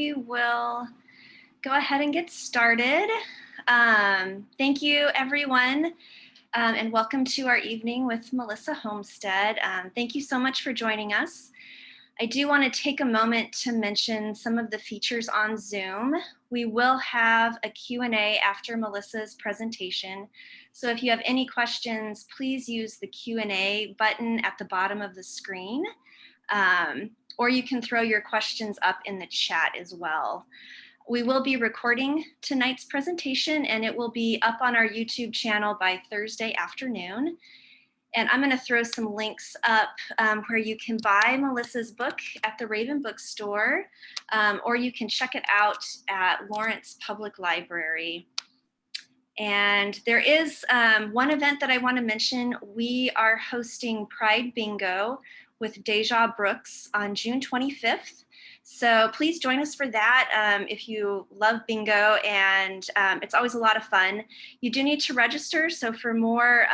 We will go ahead and get started. Thank you, everyone, and welcome to our evening with Melissa Homestead. Thank you so much for joining us. I do want to take a moment to mention some of the features on Zoom. We will have a Q&A after Melissa's presentation. So if you have any questions, please use the Q&A button at the bottom of the screen. Or you can throw your questions up in the chat as well. We will be recording tonight's presentation and it will be up on our YouTube channel by Thursday afternoon. And I'm going to throw some links up where you can buy Melissa's book at the Raven Bookstore, or you can check it out at Lawrence Public Library. And there is one event that I want to mention. We are hosting Pride Bingo with Deja Brooks on June 25th. So please join us for that if you love bingo, and it's always a lot of fun. You do need to register, so for more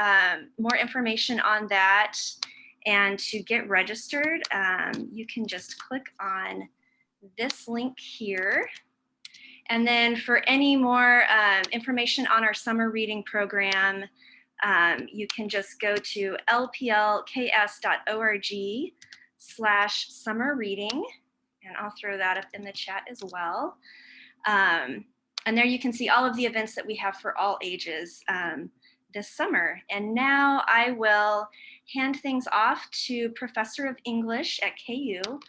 information on that and to get registered, you can just click on this link here. And then for any more information on our summer reading program, you can just go to lplks.org/summer reading, and I'll throw that up in the chat as well. And there you can see all of the events that we have for all ages this summer. And now I will hand things off to Professor of English at KU,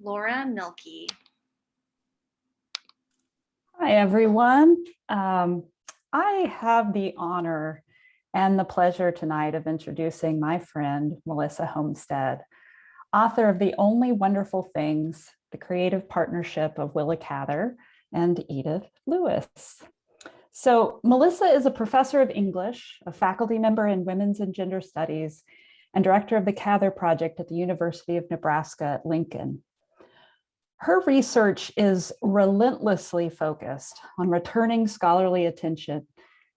Laura Mielke. Hi, everyone. I have the honor and the pleasure tonight of introducing my friend, Melissa Homestead, author of The Only Wonderful Things, the creative partnership of Willa Cather and Edith Lewis. So Melissa is a professor of English, a faculty member in Women's and Gender Studies, and director of the Cather Project at the University of Nebraska at Lincoln. Her research is relentlessly focused on returning scholarly attention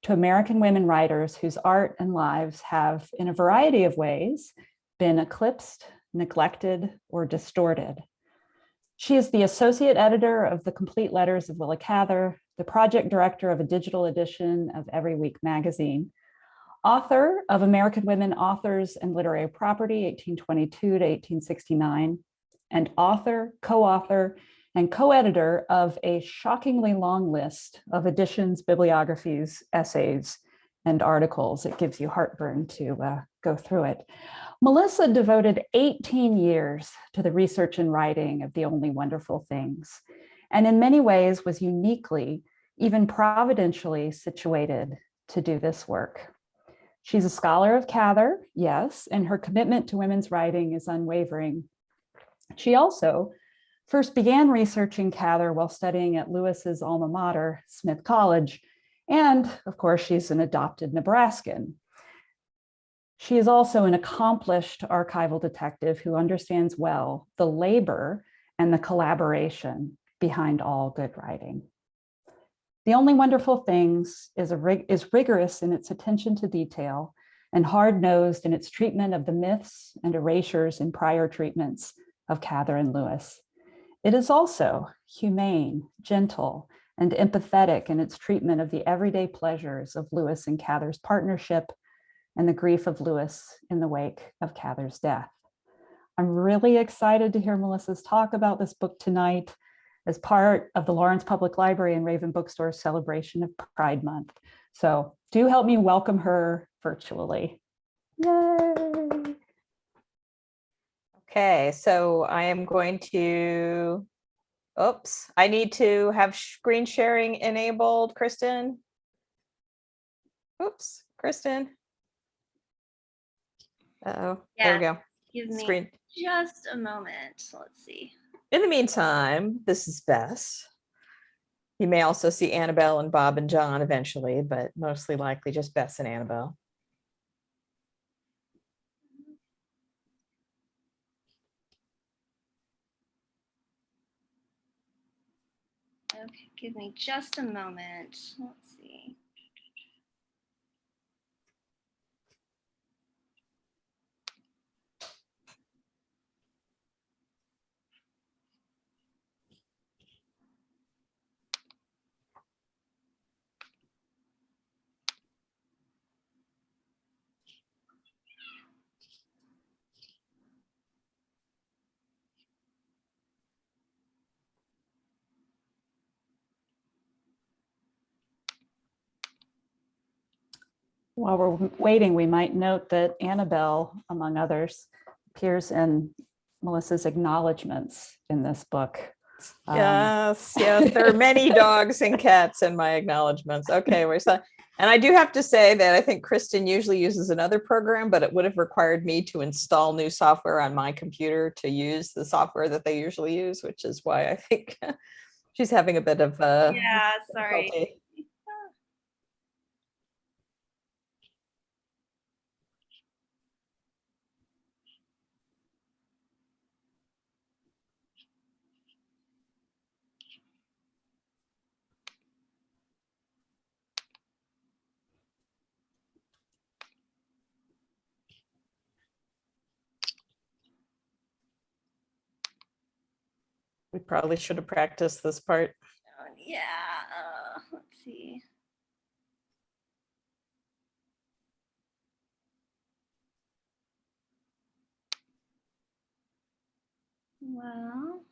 to American women writers whose art and lives have, in a variety of ways, been eclipsed, neglected, or distorted. She is the associate editor of the Complete Letters of Willa Cather, the project director of a digital edition of Every Week magazine, author of American Women Authors and Literary Property, 1822 to 1869, and author, co-author, and co-editor of a shockingly long list of editions, bibliographies, essays, and articles. It gives you heartburn to go through it. Melissa devoted 18 years to the research and writing of The Only Wonderful Things, and in many ways was uniquely, even providentially situated to do this work. She's a scholar of Cather, yes, and her commitment to women's writing is unwavering. She also first began researching Cather while studying at Lewis's alma mater, Smith College, and of course, she's an adopted Nebraskan. She is also an accomplished archival detective who understands well the labor and the collaboration behind all good writing. The Only Wonderful Things is rigorous in its attention to detail and hard-nosed in its treatment of the myths and erasures in prior treatments of Cather and Lewis. It is also humane, gentle, and empathetic in its treatment of the everyday pleasures of Lewis and Cather's partnership and the grief of Lewis in the wake of Cather's death. I'm really excited to hear Melissa's talk about this book tonight as part of the Lawrence Public Library and Raven Bookstore's celebration of Pride Month. So do help me welcome her virtually. Yay! Okay, so I am going to, I need to have screen sharing enabled, Kristen. Oops, Kristen. Uh-oh, Yeah, there we go. Give me Screen. just a moment. Let's see. In the meantime, this is Bess. You may also see Annabelle and Bob and John eventually, but mostly likely just Bess and Annabelle. Okay, give me just a moment. Let's see. While we're waiting, we might note that Annabelle, among others, appears in Melissa's acknowledgments in this book. Yes, there are many dogs and cats in my acknowledgments. Okay, and I do have to say that I think Kristen usually uses another program, but it would have required me to install new software on my computer to use the software that they usually use, which is why I think she's having a bit of Yeah, sorry. difficulty. We probably should have practiced this part. Yeah, let's see. Well,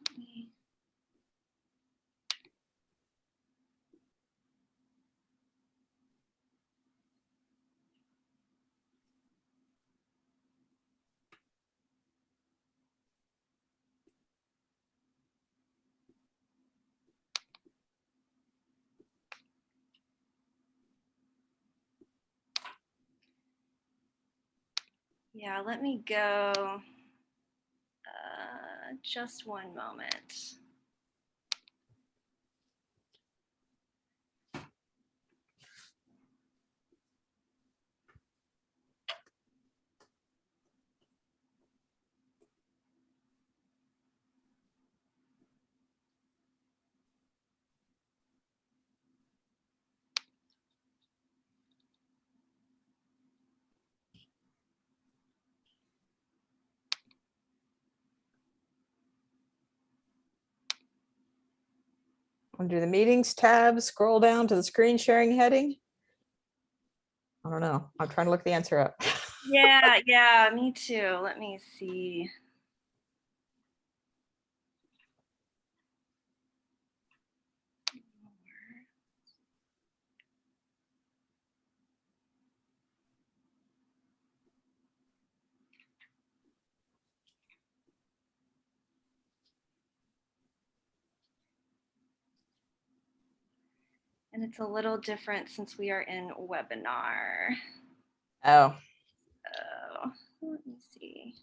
yeah, let me go. Just one moment. Under the meetings tab, scroll down to the screen sharing heading. I don't know. I'm trying to look the answer up. Yeah, me too. Let me see. And it's a little different since we are in webinar. Oh, So let me see.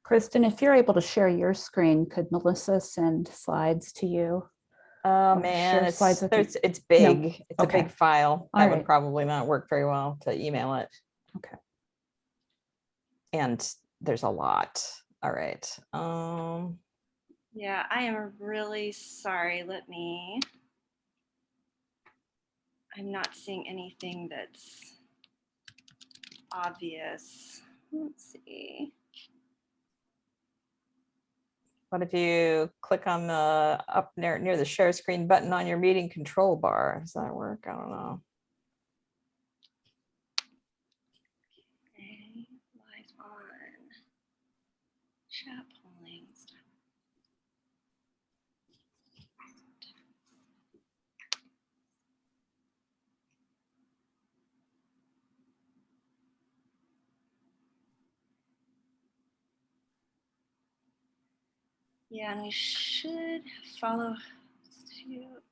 Kristen, if you're able to share your screen, could Melissa send slides to you? oh Or man, share it's slides with me? it's big. No. It's Okay. a big file. All That right. would probably not work very well to email it. Okay. And there's a lot. All right. Yeah, I am really sorry. I'm not seeing anything that's obvious. Let's see. What if you click on the up near the share screen button on your meeting control bar? Does that work? I don't know. Okay, live on chat polling. Yeah, and we should follow suit.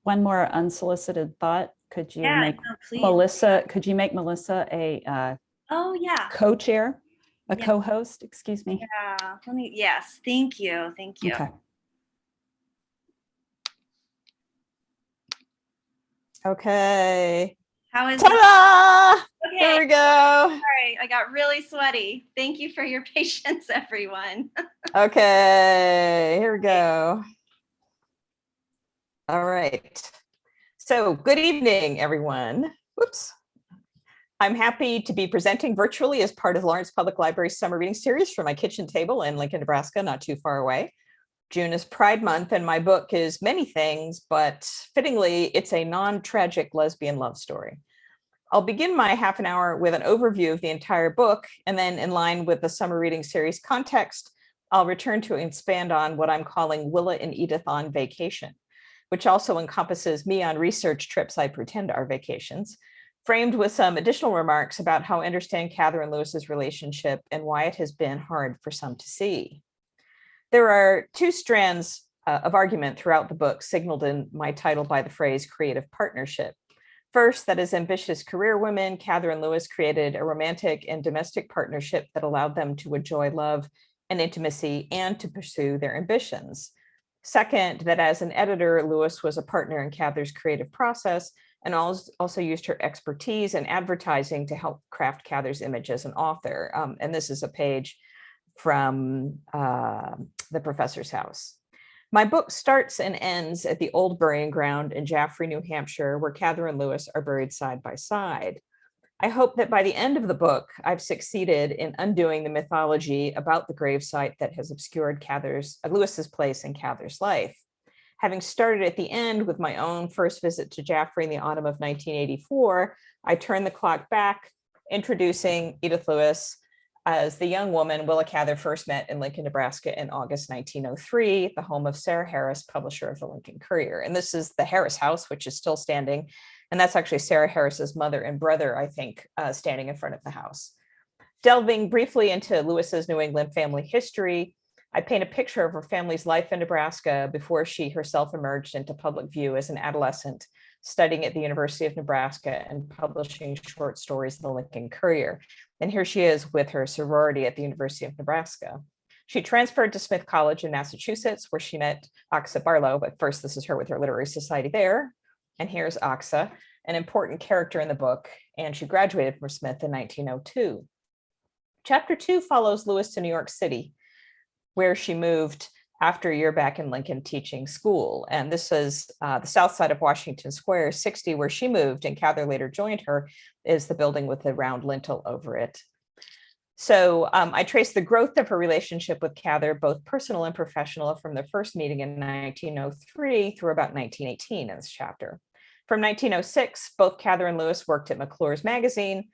One more unsolicited thought. Could you Yeah, make no, please. Melissa? Could you make Melissa a Oh yeah. co-chair, a Yeah. co-host? Excuse me. Yeah. Yes. Thank you. Thank you. Okay. Okay. How is Ta-da! Okay. Here we go. Sorry, I got really sweaty. Thank you for your patience, everyone. Okay, here we go. All right. So good evening, everyone. Whoops. I'm happy to be presenting virtually as part of Lawrence Public Library's summer reading series from my kitchen table in Lincoln, Nebraska, not too far away. June is Pride Month, and my book is many things, but fittingly, it's a non-tragic lesbian love story. I'll begin my half an hour with an overview of the entire book, and then in line with the summer reading series context, I'll return to expand on what I'm calling Willa and Edith on vacation, which also encompasses me on research trips I pretend are vacations, framed with some additional remarks about how I understand Cather and Lewis's relationship and why it has been hard for some to see. There are two strands of argument throughout the book, signaled in my title by the phrase creative partnership. First, that as ambitious career women, Cather and Lewis created a romantic and domestic partnership that allowed them to enjoy love and intimacy and to pursue their ambitions. Second, that as an editor, Lewis was a partner in Cather's creative process and also used her expertise in advertising to help craft Cather's image as an author. And this is a page from The Professor's House. My book starts and ends at the old burying ground in Jaffrey, New Hampshire, where Cather and Lewis are buried side by side. I hope that by the end of the book, I've succeeded in undoing the mythology about the gravesite that has obscured Lewis's place in Cather's life. Having started at the end with my own first visit to Jaffrey in the autumn of 1984, I turn the clock back, introducing Edith Lewis as the young woman Willa Cather first met in Lincoln, Nebraska in August 1903, the home of Sarah Harris, publisher of the Lincoln Courier. And this is the Harris house, which is still standing. And that's actually Sarah Harris's mother and brother, I think, standing in front of the house. Delving briefly into Lewis's New England family history, I paint a picture of her family's life in Nebraska before she herself emerged into public view as an adolescent, studying at the University of Nebraska and publishing short stories in the Lincoln Courier. And here she is with her sorority at the University of Nebraska. She transferred to Smith College in Massachusetts, where she met Asa Barlow, but first this is her with her literary society there. And here's Asa, an important character in the book, and she graduated from Smith in 1902. Chapter 2 follows Lewis to New York City, where she moved after a year back in Lincoln teaching school. And this is the south side of Washington Square, 60, where she moved, and Cather later joined her, is the building with the round lintel over it. So I trace the growth of her relationship with Cather, both personal and professional, from their first meeting in 1903 through about 1918 in this chapter. From 1906, both Cather and Lewis worked at McClure's magazine,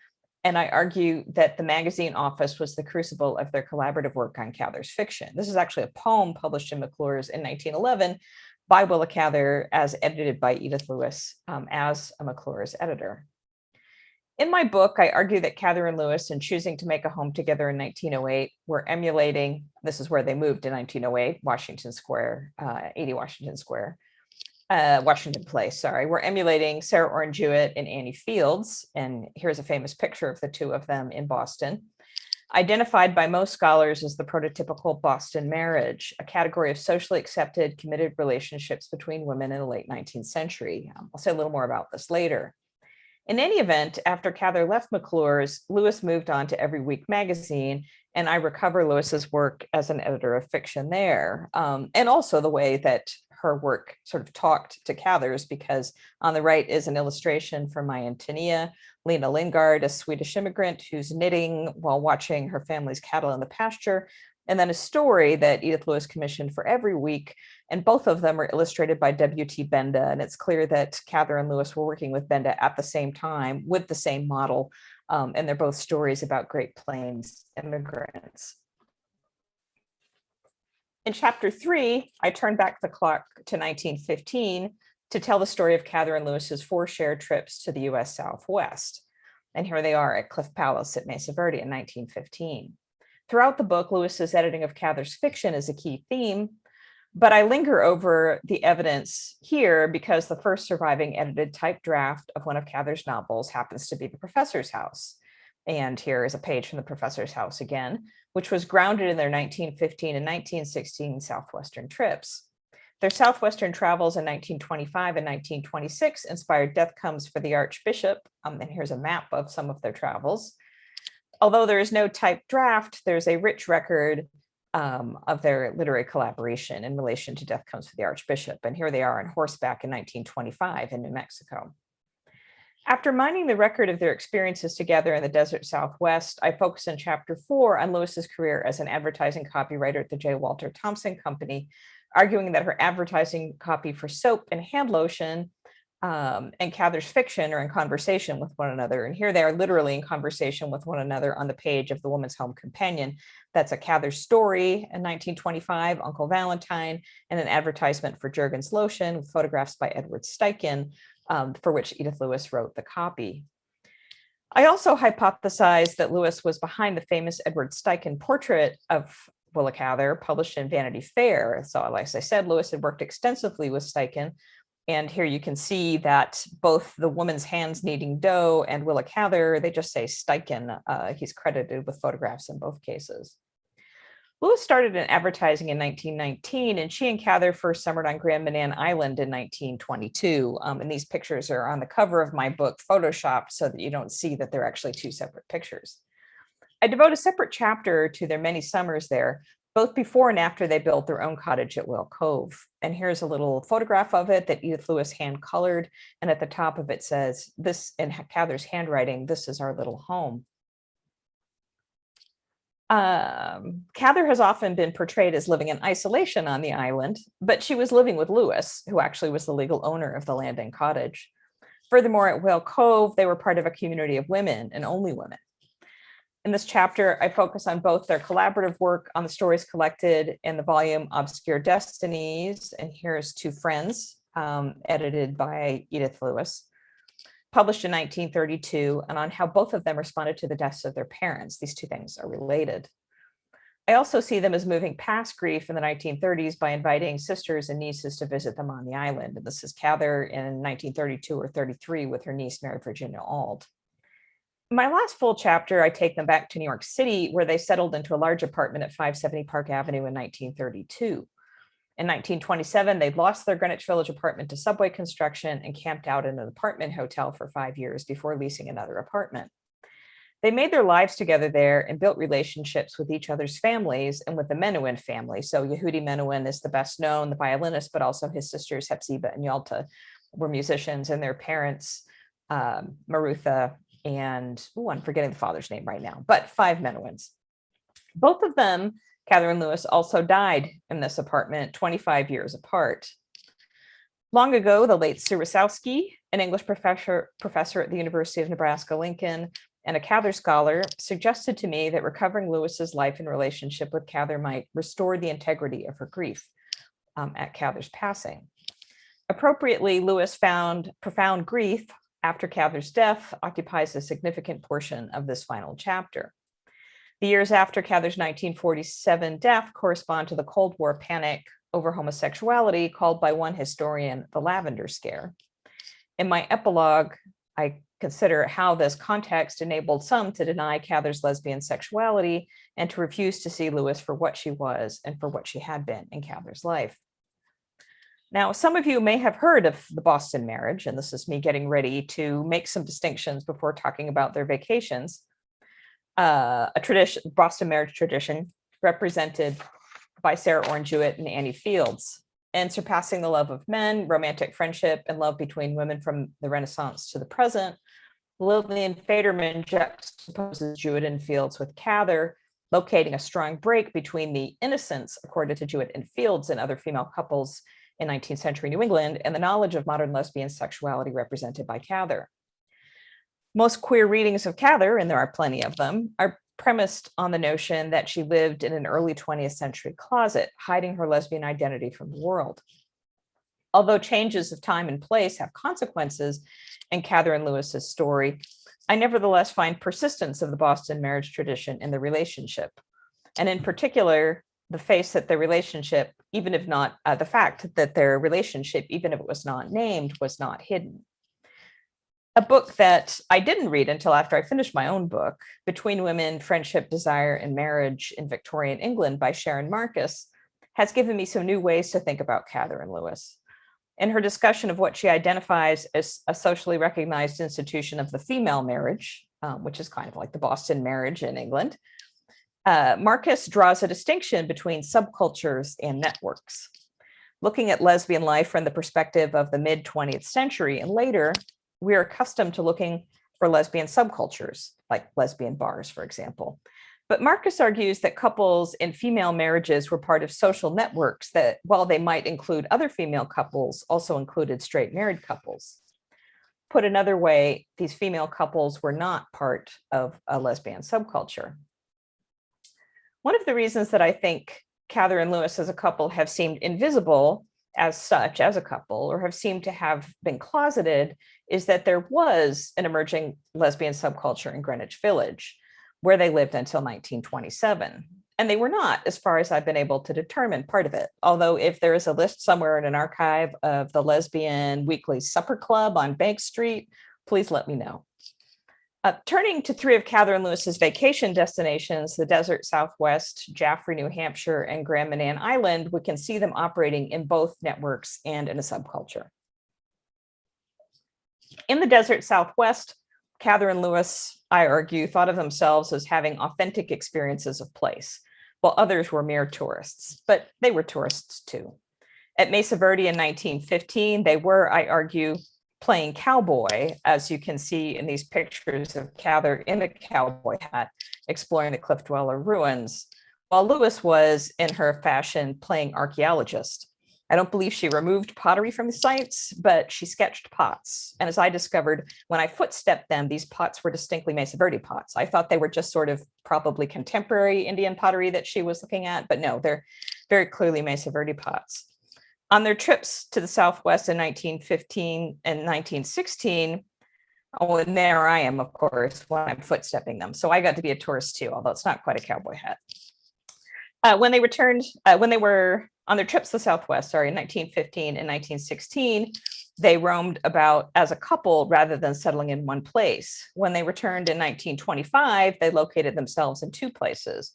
and I argue that the magazine office was the crucible of their collaborative work on Cather's fiction. This is actually a poem published in McClure's in 1911 by Willa Cather, as edited by Edith Lewis as a McClure's editor. In my book, I argue that Cather and Lewis, in choosing to make a home together in 1908, were emulating, this is where they moved in 1908, Washington Square, 80 Washington Square, Washington Place, sorry. We're emulating Sarah Orne Jewett and Annie Fields, and here's a famous picture of the two of them in Boston. Identified by most scholars as the prototypical Boston marriage, a category of socially accepted, committed relationships between women in the late 19th century. I'll say a little more about this later. In any event, after Cather left McClure's, Lewis moved on to Every Week magazine, and I recover Lewis's work as an editor of fiction there, and also the way that her work sort of talked to Cather's, because on the right is an illustration from my Antonia, Lena Lingard, a Swedish immigrant who's knitting while watching her family's cattle in the pasture, and then a story that Edith Lewis commissioned for Every Week. And both of them are illustrated by W.T. Benda. And it's clear that Cather and Lewis were working with Benda at the same time with the same model. And they're both stories about Great Plains immigrants. In chapter 3, I turn back the clock to 1915 to tell the story of Cather and Lewis's 4 shared trips to the US Southwest. And here they are at Cliff Palace at Mesa Verde in 1915. Throughout the book, Lewis's editing of Cather's fiction is a key theme, but I linger over the evidence here because the first surviving edited type draft of one of Cather's novels happens to be The Professor's House. And here is a page from The Professor's House again, which was grounded in their 1915 and 1916 Southwestern trips. Their Southwestern travels in 1925 and 1926 inspired Death Comes for the Archbishop. And here's a map of some of their travels. Although there is no type draft, there's a rich record of their literary collaboration in relation to Death Comes for the Archbishop. And here they are on horseback in 1925 in New Mexico. After mining the record of their experiences together in the desert Southwest, I focus in chapter 4 on Lewis's career as an advertising copywriter at the J. Walter Thompson Company, arguing that her advertising copy for soap and hand lotion and Cather's fiction are in conversation with one another. And here they are literally in conversation with one another on the page of the Woman's Home Companion. That's a Cather's story in 1925, Uncle Valentine, and an advertisement for Jergens lotion with photographs by Edward Steichen, for which Edith Lewis wrote the copy. I also hypothesized that Lewis was behind the famous Edward Steichen portrait of Willa Cather, published in Vanity Fair. So, like I said, Lewis had worked extensively with Steichen. And here you can see that both the woman's hands kneading dough and Willa Cather, they just say Steichen. He's credited with photographs in both cases. Lewis started in advertising in 1919, and she and Cather first summered on Grand Manan Island in 1922. And these pictures are on the cover of my book, Photoshopped, so that you don't see that they're actually two separate pictures. I devote a separate chapter to their many summers there, both before and after they built their own cottage at Whale Cove. And here's a little photograph of it that Edith Lewis hand colored. And at the top of it says, this in Cather's handwriting, "This is our little home." Cather has often been portrayed as living in isolation on the island, but she was living with Lewis, who actually was the legal owner of the land and cottage. Furthermore, at Whale Cove, they were part of a community of women and only women. In this chapter, I focus on both their collaborative work on the stories collected in the volume Obscure Destinies, and here's Two Friends, edited by Edith Lewis, published in 1932, and on how both of them responded to the deaths of their parents. These two things are related. I also see them as moving past grief in the 1930s by inviting sisters and nieces to visit them on the island. And this is Cather in 1932 or 33 with her niece, Mary Virginia Auld. In my last full chapter, I take them back to New York City, where they settled into a large apartment at 570 Park Avenue in 1932. In 1927, they'd lost their Greenwich Village apartment to subway construction and camped out in an apartment hotel for 5 years before leasing another apartment. They made their lives together there and built relationships with each other's families and with the Menuhin family. So Yehudi Menuhin is the best known, the violinist, but also his sisters Hepzibah and Yalta were musicians, and their parents, Marutha and, I'm forgetting the father's name right now, but 5 Menuhins. Both of them, Cather and Lewis, also died in this apartment 25 years apart. Long ago, the late Sue Rosowski, an English professor at the University of Nebraska-Lincoln and a Cather scholar, suggested to me that recovering Lewis's life and relationship with Cather might restore the integrity of her grief at Cather's passing. Appropriately, Lewis found profound grief after Cather's death occupies a significant portion of this final chapter. The years after Cather's 1947 death correspond to the Cold War panic over homosexuality, called by one historian the Lavender Scare. In my epilogue, I consider how this context enabled some to deny Cather's lesbian sexuality and to refuse to see Lewis for what she was and for what she had been in Cather's life. Now, some of you may have heard of the Boston marriage, and this is me getting ready to make some distinctions before talking about their vacations. A tradition, Boston marriage tradition, represented by Sarah Orne Jewett and Annie Fields, and surpassing the love of men, romantic friendship, and love between women from the Renaissance to the present. Lillian Faderman juxtaposes Jewett and Fields with Cather, locating a strong break between the innocence accorded to Jewett and Fields and other female couples in 19th century New England and the knowledge of modern lesbian sexuality represented by Cather. Most queer readings of Cather, and there are plenty of them, are premised on the notion that she lived in an early 20th century closet, hiding her lesbian identity from the world. Although changes of time and place have consequences in Cather and Lewis's story, I nevertheless find persistence of the Boston marriage tradition in the relationship, and in particular, the fact that their relationship, even if not the fact that their relationship, even if it was not named, was not hidden. A book that I didn't read until after I finished my own book, Between Women, Friendship, Desire, and Marriage in Victorian England by Sharon Marcus, has given me some new ways to think about Cather and Lewis. In her discussion of what she identifies as a socially recognized institution of the female marriage, which is kind of like the Boston marriage in England, Marcus draws a distinction between subcultures and networks. Looking at lesbian life from the perspective of the mid 20th century and later, we are accustomed to looking for lesbian subcultures, like lesbian bars, for example. But Marcus argues that couples in female marriages were part of social networks that, while they might include other female couples, also included straight married couples. Put another way, these female couples were not part of a lesbian subculture. One of the reasons that I think Cather and Lewis as a couple have seemed invisible as such, as a couple, or have seemed to have been closeted, is that there was an emerging lesbian subculture in Greenwich Village, where they lived until 1927. And they were not, as far as I've been able to determine, part of it. Although if there is a list somewhere in an archive of the Lesbian Weekly Supper Club on Bank Street, please let me know. Turning to three of Cather and Lewis's vacation destinations, the desert Southwest, Jaffrey, New Hampshire, and Grand Manan Island, we can see them operating in both networks and in a subculture. In the desert Southwest, Cather and Lewis, I argue, thought of themselves as having authentic experiences of place, while others were mere tourists, but they were tourists too. At Mesa Verde in 1915, they were, I argue, playing cowboy, as you can see in these pictures of Cather in a cowboy hat, exploring the Cliff Dweller ruins, while Lewis was, in her fashion, playing archaeologist. I don't believe she removed pottery from the sites, but she sketched pots. And as I discovered, when I footstepped them, these pots were distinctly Mesa Verde pots. I thought they were just sort of probably contemporary Indian pottery that she was looking at, but no, they're very clearly Mesa Verde pots. On their trips to the Southwest in 1915 and 1916, oh, and there I am, of course, when I'm footstepping them. So I got to be a tourist too, although it's not quite a cowboy hat. When they were on their trips to the Southwest, in 1915 and 1916, they roamed about as a couple rather than settling in one place. When they returned in 1925, they located themselves in two places.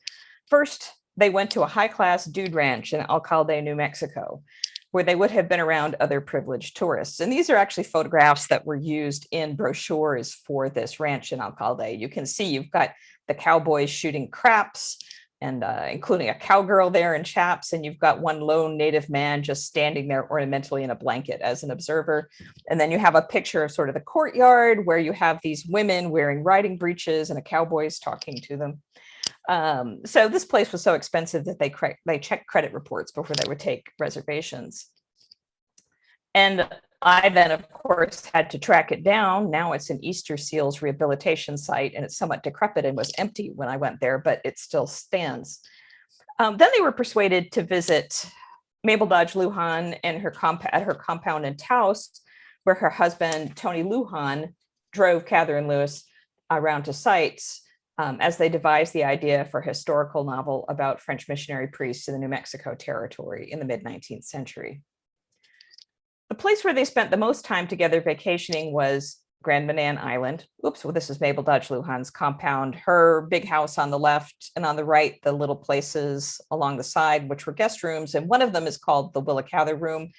First, they went to a high-class dude ranch in Alcalde, New Mexico, where they would have been around other privileged tourists. And these are actually photographs that were used in brochures for this ranch in Alcalde. You can see you've got the cowboys shooting craps, and including a cowgirl there in chaps, and you've got one lone native man just standing there ornamentally in a blanket as an observer. And then you have a picture of sort of the courtyard where you have these women wearing riding breeches and a cowboy's talking to them. So this place was so expensive that they checked credit reports before they would take reservations. And I then, of course, had to track it down. Now it's an Easter Seals rehabilitation site, and it's somewhat decrepit and was empty when I went there, but it still stands. Then they were persuaded to visit Mabel Dodge Lujan and at her compound in Taos, where her husband, Tony Lujan, drove Cather and Lewis around to sites as they devised the idea for a historical novel about French missionary priests in the New Mexico territory in the mid-19th century. The place where they spent the most time together vacationing was Grand Manan Island. Oops, well, this is Mabel Dodge Lujan's compound, her big house on the left, and on the right, the little places along the side, which were guest rooms. And one of them is called the Willa Cather room.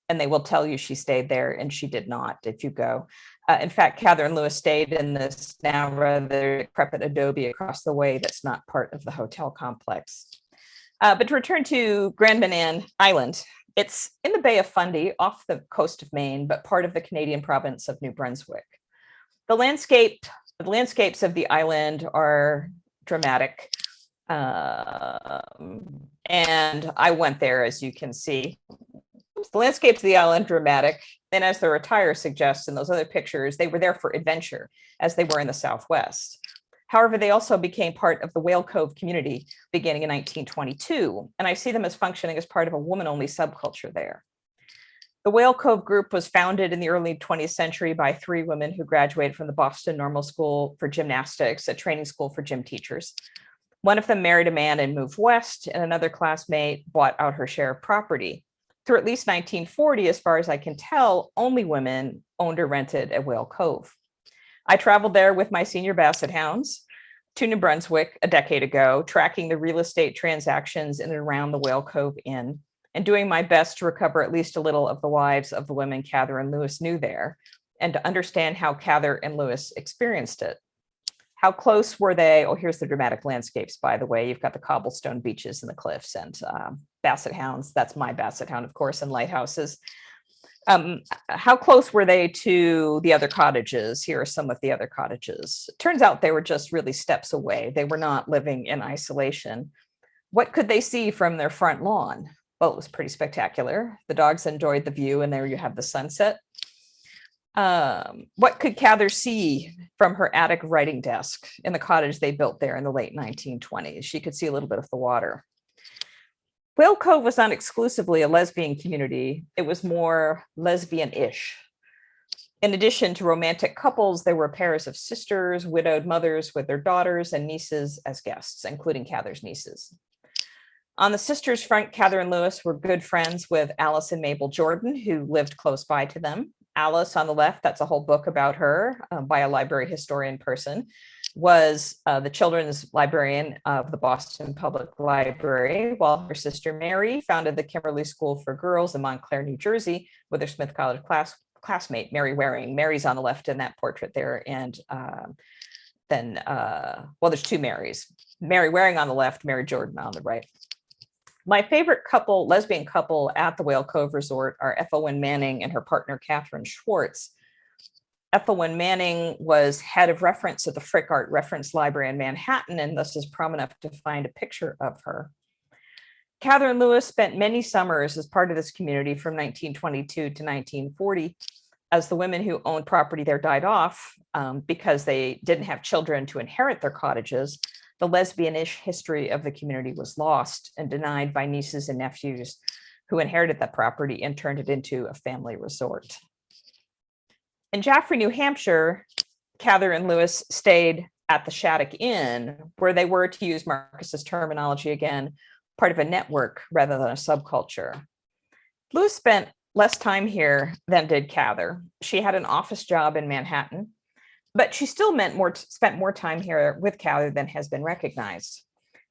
And they will tell you she stayed there, and she did not if you go. In fact, Cather and Lewis stayed in this now rather decrepit adobe across the way that's not part of the hotel complex. But to return to Grand Manan Island, it's in the Bay of Fundy off the coast of Maine, but part of the Canadian province of New Brunswick. The landscapes of the island are dramatic. And I went there, as you can see. The landscapes of the island dramatic. And as their attire suggests in those other pictures, they were there for adventure, as they were in the Southwest. However, they also became part of the Whale Cove community beginning in 1922, and I see them as functioning as part of a woman-only subculture there. The Whale Cove group was founded in the early 20th century by three women who graduated from the Boston Normal School for Gymnastics, a training school for gym teachers. One of them married a man and moved west, and another classmate bought out her share of property. Through at least 1940, as far as I can tell, only women owned or rented at Whale Cove. I traveled there with my senior basset hounds to New Brunswick a decade ago, tracking the real estate transactions in and around the Whale Cove Inn, and doing my best to recover at least a little of the wives of the women Cather and Lewis knew there, and to understand how Cather and Lewis experienced it. How close were they? Oh, here's the dramatic landscapes, by the way. You've got the cobblestone beaches and the cliffs and basset hounds. That's my basset hound, of course, and lighthouses. How close were they to the other cottages? Here are some of the other cottages. It turns out they were just really steps away. They were not living in isolation. What could they see from their front lawn? Well, it was pretty spectacular. The dogs enjoyed the view, and there you have the sunset. What could Cather see from her attic writing desk in the cottage they built there in the late 1920s? She could see a little bit of the water. Whale Cove was not exclusively a lesbian community. It was more lesbian-ish. In addition to romantic couples, there were pairs of sisters, widowed mothers with their daughters, and nieces as guests, including Cather's nieces. On the sisters' front, Cather and Lewis were good friends with Alice and Mabel Jordan, who lived close by to them. Alice on the left, that's a whole book about her by a library historian person, was the children's librarian of the Boston Public Library, while her sister Mary founded the Kimberly School for Girls in Montclair, New Jersey, with her Smith College classmate, Mary Waring. Mary's on the left in that portrait there. And then, well, there's two Marys. Mary Waring on the left, Mary Jordan on the right. My favorite couple, lesbian couple at the Whale Cove Resort are Ethelwyn Manning and her partner, Catherine Schwartz. Ethelwyn Manning was head of reference at the Frick Art Reference Library in Manhattan, and thus is prominent enough to find a picture of her. Cather and Lewis spent many summers as part of this community from 1922 to 1940, as the women who owned property there died off because they didn't have children to inherit their cottages. The lesbian-ish history of the community was lost and denied by nieces and nephews who inherited that property and turned it into a family resort. In Jaffrey, New Hampshire, Cather and Lewis stayed at the Shattuck Inn, where they were, to use Marcus's terminology again, part of a network rather than a subculture. Lewis spent less time here than did Cather. She had an office job in Manhattan, but she still spent more time here with Cather than has been recognized.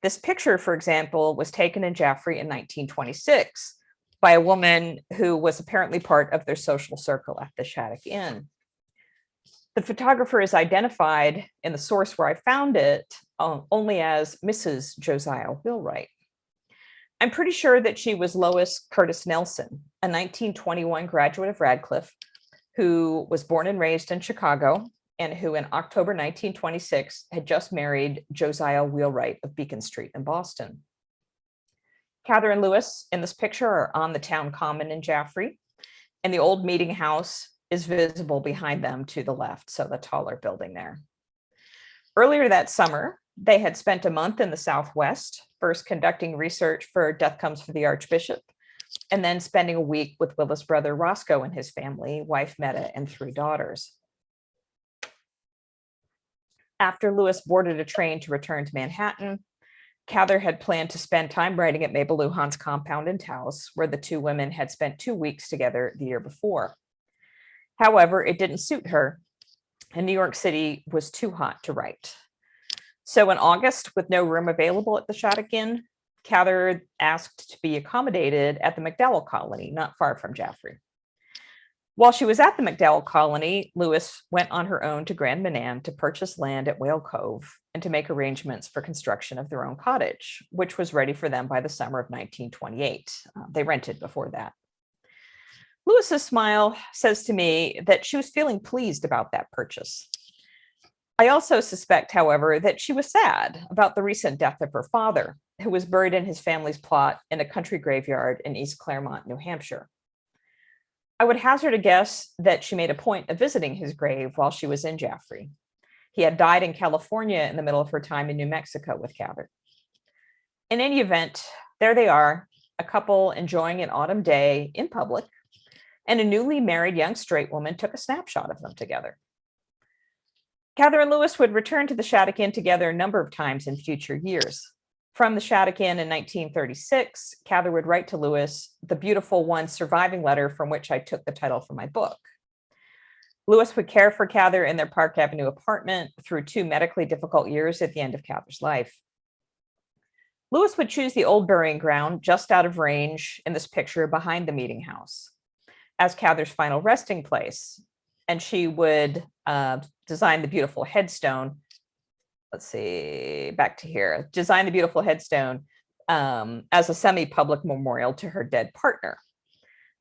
This picture, for example, was taken in Jaffrey in 1926 by a woman who was apparently part of their social circle at the Shattuck Inn. The photographer is identified in the source where I found it only as Mrs. Josiah Wheelwright. I'm pretty sure that she was Lois Curtis Nelson, a 1921 graduate of Radcliffe, who was born and raised in Chicago, and who in October 1926 had just married Josiah Wheelwright of Beacon Street in Boston. Cather and Lewis in this picture are on the town common in Jaffrey, and the old meeting house is visible behind them to the left, so the taller building there. Earlier that summer, they had spent a month in the Southwest, first conducting research for Death Comes for the Archbishop, and then spending a week with Willa's brother Roscoe and his family, wife Meta, and 3 daughters. After Lewis boarded a train to return to Manhattan, Cather had planned to spend time writing at Mabel Lujan's compound in Taos, where the two women had spent 2 weeks together the year before. However, it didn't suit her, and New York City was too hot to write. So in August, with no room available at the Shattuck Inn, Cather asked to be accommodated at the McDowell Colony, not far from Jaffrey. While she was at the McDowell Colony, Lewis went on her own to Grand Manan to purchase land at Whale Cove and to make arrangements for construction of their own cottage, which was ready for them by the summer of 1928. They rented before that. Lewis's smile says to me that she was feeling pleased about that purchase. I also suspect, however, that she was sad about the recent death of her father, who was buried in his family's plot in a country graveyard in East Claremont, New Hampshire. I would hazard a guess that she made a point of visiting his grave while she was in Jaffrey. He had died in California in the middle of her time in New Mexico with Cather. In any event, there they are, a couple enjoying an autumn day in public, and a newly married young straight woman took a snapshot of them together. Cather and Lewis would return to the Shattuck Inn together a number of times in future years. From the Shattuck Inn in 1936, Cather would write to Lewis the beautiful one surviving letter from which I took the title for my book. Lewis would care for Cather in their Park Avenue apartment through 2 medically difficult years at the end of Cather's life. Lewis would choose the old burying ground just out of range in this picture behind the meeting house as Cather's final resting place, and she would design the beautiful headstone let's see, back to here, design the beautiful headstone as a semi-public memorial to her dead partner.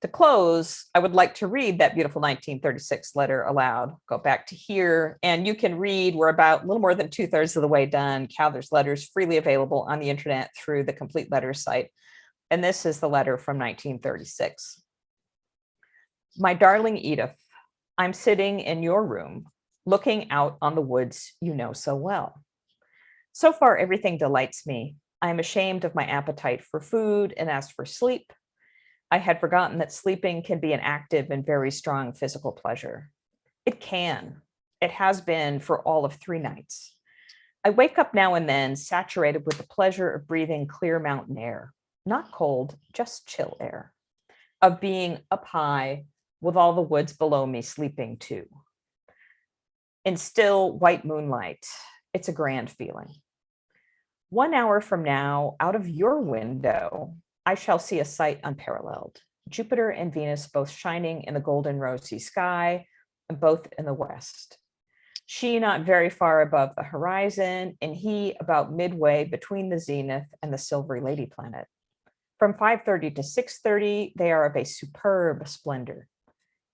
To close, I would like to read that beautiful 1936 letter aloud. Go back to here, and you can read, we're about a little more than 2/3 of the way done. Cather's letters freely available on the internet through the Complete Letters site. And this is the letter from 1936. My darling Edith, I'm sitting in your room, looking out on the woods you know so well. So far, everything delights me. I am ashamed of my appetite for food, and as for sleep, I had forgotten that sleeping can be an active and very strong physical pleasure. It can. It has been for all of 3 nights. I wake up now and then saturated with the pleasure of breathing clear mountain air, not cold, just chill air, of being up high with all the woods below me sleeping too. In still white moonlight, it's a grand feeling. 1 hour from now, out of your window, I shall see a sight unparalleled. Jupiter and Venus both shining in the golden rosy sky, and both in the west. She not very far above the horizon, and he about midway between the zenith and the silvery lady planet. From 5:30 to 6:30, they are of a superb splendor,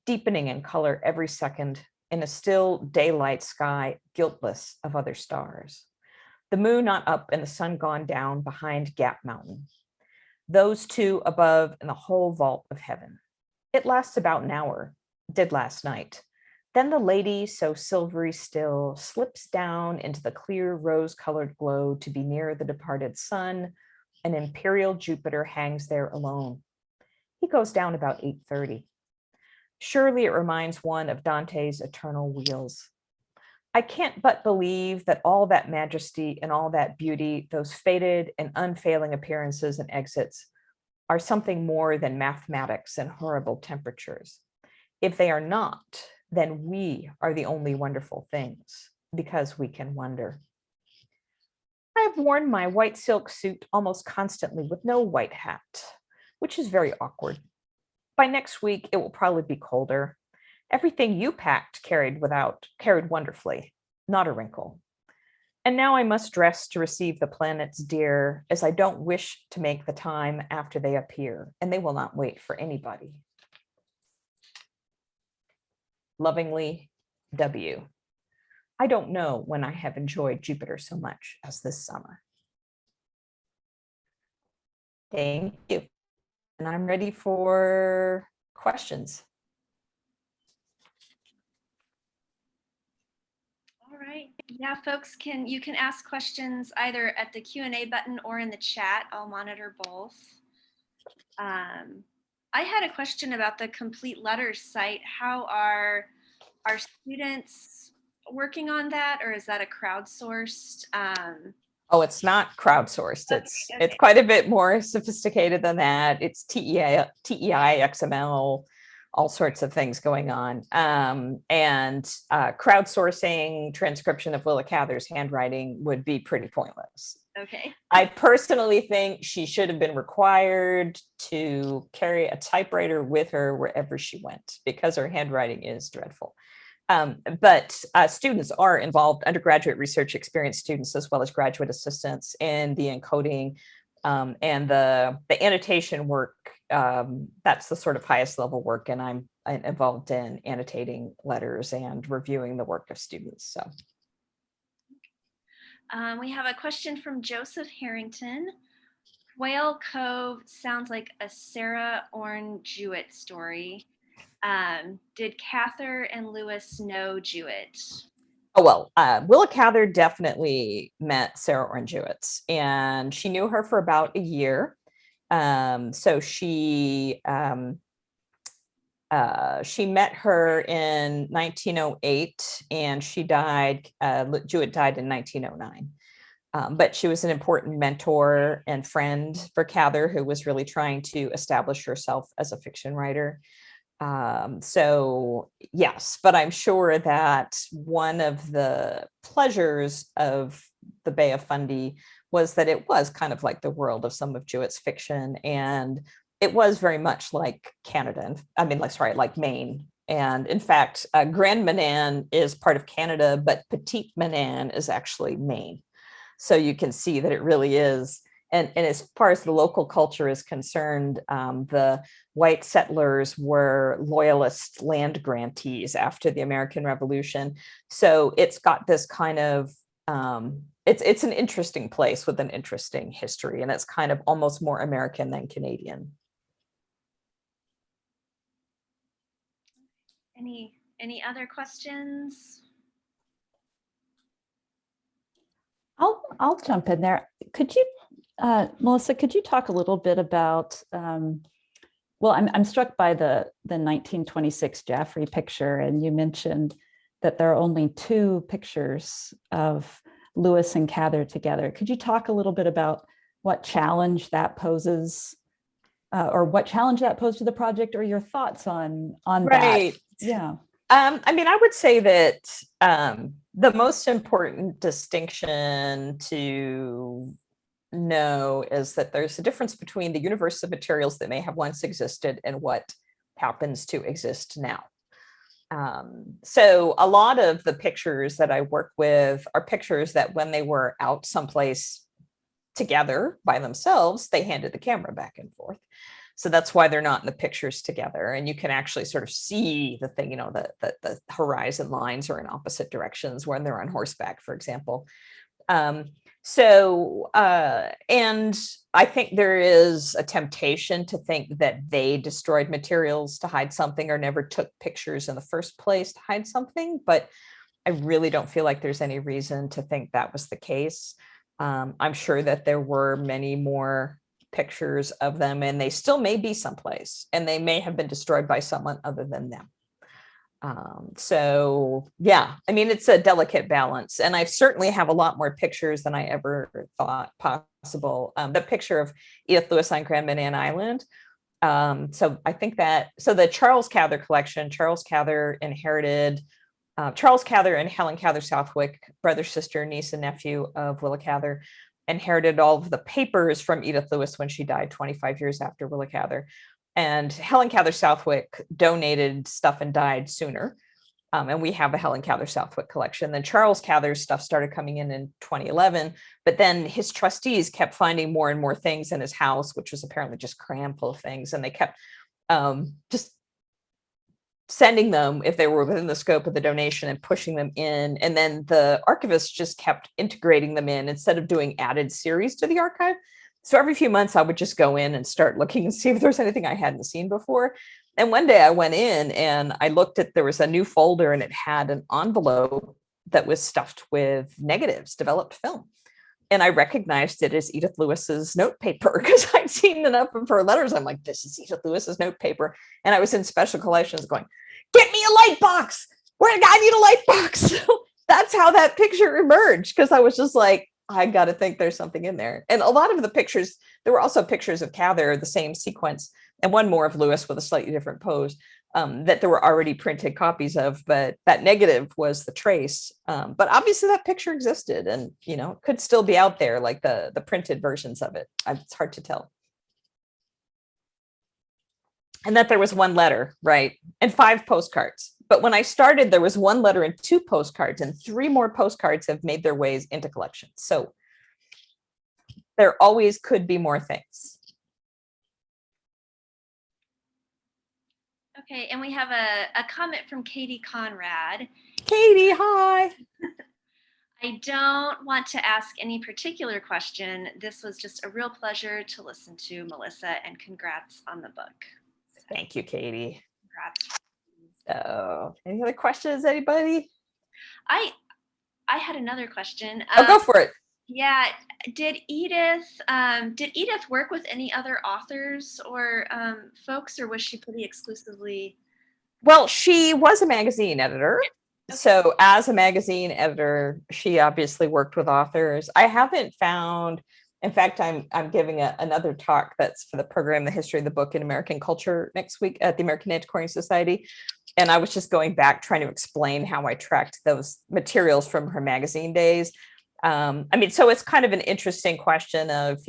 deepening in color every second in a still daylight sky, guiltless of other stars. The moon not up and the sun gone down behind Gap Mountain. Those 2 above in the whole vault of heaven. It lasts about an hour, did last night. Then the lady, so silvery still, slips down into the clear rose-colored glow to be near the departed sun, and imperial Jupiter hangs there alone. He goes down about 8:30. Surely it reminds one of Dante's Eternal Wheels. I can't but believe that all that majesty and all that beauty, those faded and unfailing appearances and exits, are something more than mathematics and horrible temperatures. If they are not, then we are the only wonderful things, because we can wonder. I have worn my white silk suit almost constantly with no white hat, which is very awkward. By next week, it will probably be colder. Everything you packed carried wonderfully, not a wrinkle. And now I must dress to receive the planets dear, as I don't wish to make the time after they appear, and they will not wait for anybody. Lovingly, W. I don't know when I have enjoyed Jupiter so much as this summer. Thank you. And I'm ready for questions. All right. Yeah, folks, you can ask questions either at the Q&A button or in the chat. I'll monitor both. I had a question about the Complete Letters site. How are our students working on that, or is that a crowdsourced? Oh, it's not crowdsourced. Okay. It's quite a bit more sophisticated than that. It's TEI, XML, all sorts of things going on. And crowdsourcing transcription of Willa Cather's handwriting would be pretty pointless. Okay. I personally think she should have been required to carry a typewriter with her wherever she went, because her handwriting is dreadful. But students are involved, undergraduate research experienced students, as well as graduate assistants, in the encoding and the annotation work. That's the sort of highest level work, and I'm involved in annotating letters and reviewing the work of students. So we have a question from Joseph Harrington. Whale Cove sounds like a Sarah Orne Jewett story. Did Cather and Lewis know Jewett? Oh, well, Willa Cather definitely met Sarah Orne Jewett, and she knew her for about a year. So she met her in 1908, and she died. Jewett died in 1909. But she was an important mentor and friend for Cather, who was really trying to establish herself as a fiction writer. So yes, but I'm sure that one of the pleasures of the Bay of Fundy was that it was kind of like the world of some of Jewett's fiction, and it was very much like Canada, like Maine And in fact, Grand Manan is part of Canada, but Petite Manan is actually Maine. So you can see that it really is. And as far as the local culture is concerned, the white settlers were loyalist land grantees after the American Revolution. So it's got this kind of, it's an interesting place with an interesting history, and it's kind of almost more American than Canadian. Any other questions? I'll jump in there. Could you, Melissa, could you talk a little bit about, well, I'm struck by the 1926 Jaffrey picture, and you mentioned that there are only 2 pictures of Lewis and Cather together. Could you talk a little bit about what challenge that poses, or what challenge that posed to the project, or your thoughts on Right. that? Yeah. I mean, I would say that the most important distinction to know is that there's a difference between the universe of materials that may have once existed and what happens to exist now. So a lot of the pictures that I work with are pictures that when they were out someplace together by themselves, they handed the camera back and forth. So that's why they're not in the pictures together. And you can actually sort of see the thing, the horizon lines are in opposite directions when they're on horseback, for example. And I think there is a temptation to think that they destroyed materials to hide something or never took pictures in the first place to hide something. But I really don't feel like there's any reason to think that was the case. I'm sure that there were many more pictures of them, and they still may be someplace, and they may have been destroyed by someone other than them. So yeah, I mean, it's a delicate balance, and I certainly have a lot more pictures than I ever thought possible. The picture of Edith Lewis on Grand Manan Island. So I think so the Charles Cather collection, Charles Cather inherited, Charles Cather and Helen Cather Southwick, brother, sister, niece, and nephew of Willa Cather, inherited all of the papers from Edith Lewis when she died 25 years after Willa Cather. And Helen Cather Southwick donated stuff and died sooner. And we have a Helen Cather Southwick collection. Then Charles Cather's stuff started coming in 2011, but then his trustees kept finding more and more things in his house, which was apparently just crammed full of things. And they kept just sending them if they were within the scope of the donation and pushing them in. And then the archivist just kept integrating them in instead of doing added series to the archive. So every few months I would just go in and start looking and see if there's anything I hadn't seen before. And one day I went in and I looked at, there was a new folder and it had an envelope that was stuffed with negatives, developed film. And I recognized it as Edith Lewis's notepaper because I'd seen enough of her letters. I'm like, this is Edith Lewis's notepaper. And I was in special collections going, get me a light box. I need a light box. So that's how that picture emerged, because I was just like, I got to think there's something in there. And a lot of the pictures, there were also pictures of Cather, the same sequence, and one more of Lewis with a slightly different pose, that there were already printed copies of, but that negative was the trace. But obviously that picture existed and, could still be out there, like the printed versions of it. It's hard to tell. And that there was one letter, right? And 5 postcards. But when I started, there was 1 letter and 2 postcards, and 3 more postcards have made their ways into collections. So there always could be more things. Okay, and we have a comment from Katie Conrad. Katie, hi. I don't want to ask any particular question. This was just a real pleasure to listen to, Melissa, and congrats on the book. Thank you, Katie. Congrats. So, any other questions, anybody? I had another question. Go for it. Yeah, did Edith work with any other authors or folks, or was she pretty exclusively? Well, she was a magazine editor. Okay. So as a magazine editor, she obviously worked with authors. I haven't found, in fact, I'm giving another talk that's for the program, The History of the Book in American Culture, next week at the American Antiquarian Society. And I was just going back, trying to explain how I tracked those materials from her magazine days. So it's kind of an interesting question of,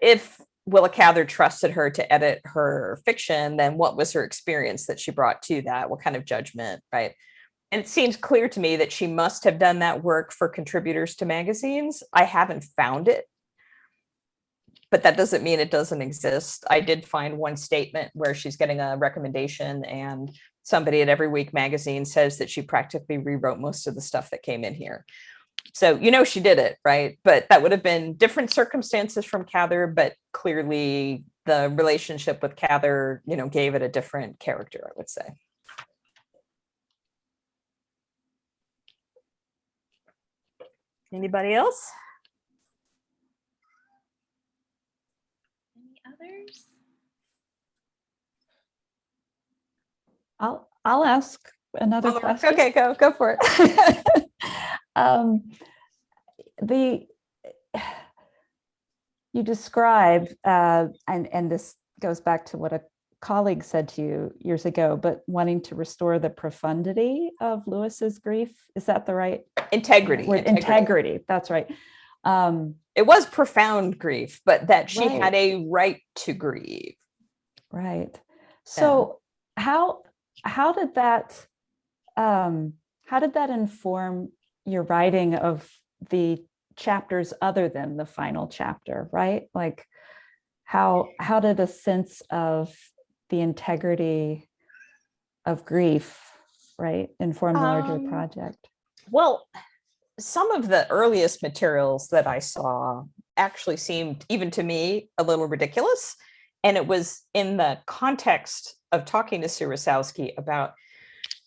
if Willa Cather trusted her to edit her fiction, then what was her experience that she brought to that? What kind of judgment, right? And it seems clear to me that she must have done that work for contributors to magazines. I haven't found it, but that doesn't mean it doesn't exist. I did find one statement where she's getting a recommendation and somebody at Every Week magazine says that she practically rewrote most of the stuff that came in here. So, she did it, right? But that would have been different circumstances from Cather, but clearly the relationship with Cather, gave it a different character, I would say. Anybody else? Any others? I'll ask another question. Okay, go for it. You describe, and this goes back to what a colleague said to you years ago, but wanting to restore the profundity of Lewis's grief. Is that the right integrity? Integrity. That's right. It was profound grief, but that she right. had a right to grieve. Right. So how did that inform your writing of the chapters other than the final chapter, right? Like how did a sense of the integrity of grief, right, inform the larger project? Well, some of the earliest materials that I saw actually seemed, even to me, a little ridiculous. And it was in the context of talking to Sue Rosowski about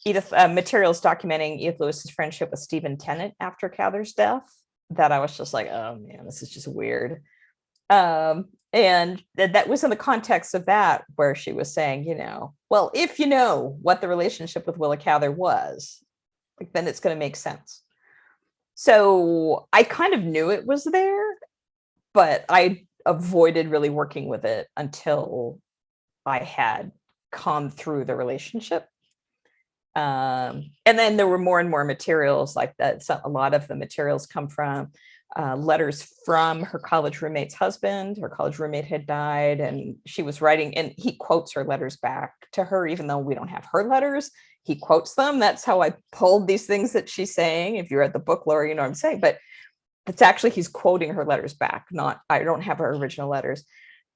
materials documenting Edith Lewis's friendship with Stephen Tennant after Cather's death, that I was just like, oh man, this is just weird. And that was in the context of that, where she was saying, well, if you know what the relationship with Willa Cather was, like, then it's going to make sense. So I kind of knew it was there, but I avoided really working with it until I had come through the relationship. And then there were more and more materials like that. So a lot of the materials come from letters from her college roommate's husband. Her college roommate had died, and she was writing, and he quotes her letters back to her, even though we don't have her letters. He quotes them. That's how I pulled these things that she's saying. If you read the book, Laura, you know what I'm saying. But it's actually, he's quoting her letters back. I don't have her original letters.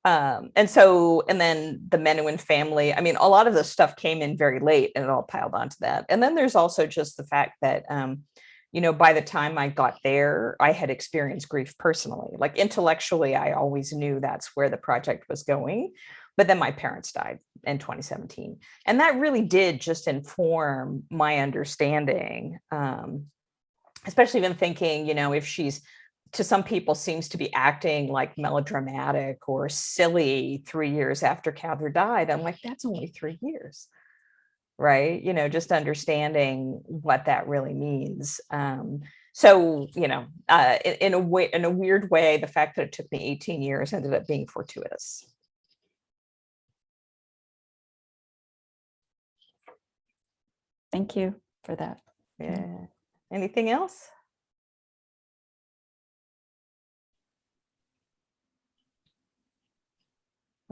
And then the Menuhin family, I mean, a lot of this stuff came in very late and it all piled onto that. And then there's also just the fact that, by the time I got there, I had experienced grief personally. Like intellectually, I always knew that's where the project was going. But then my parents died in 2017. And that really did just inform my understanding, especially when thinking, if she's, to some people, seems to be acting like melodramatic or silly 3 years after Cather died. I'm like, that's only 3 years, right? Just understanding what that really means. So, in a weird way, the fact that it took me 18 years ended up being fortuitous. Thank you for that. Yeah. Anything else?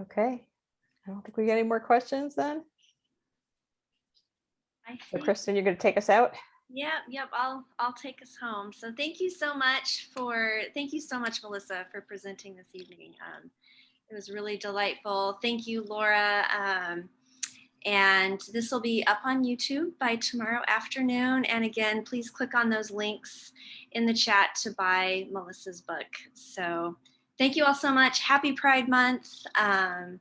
Okay. I don't think we got any more questions then. So Kristen, you're going to take us out? Yep. I'll take us home. So thank you so much, Melissa, for presenting this evening. It was really delightful. Thank you, Laura. And this will be up on YouTube by tomorrow afternoon. And again, please click on those links in the chat to buy Melissa's book. So thank you all so much. Happy Pride Month. And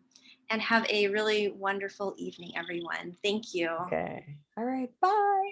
have a really wonderful evening, everyone. Thank you. Okay. All right. Bye.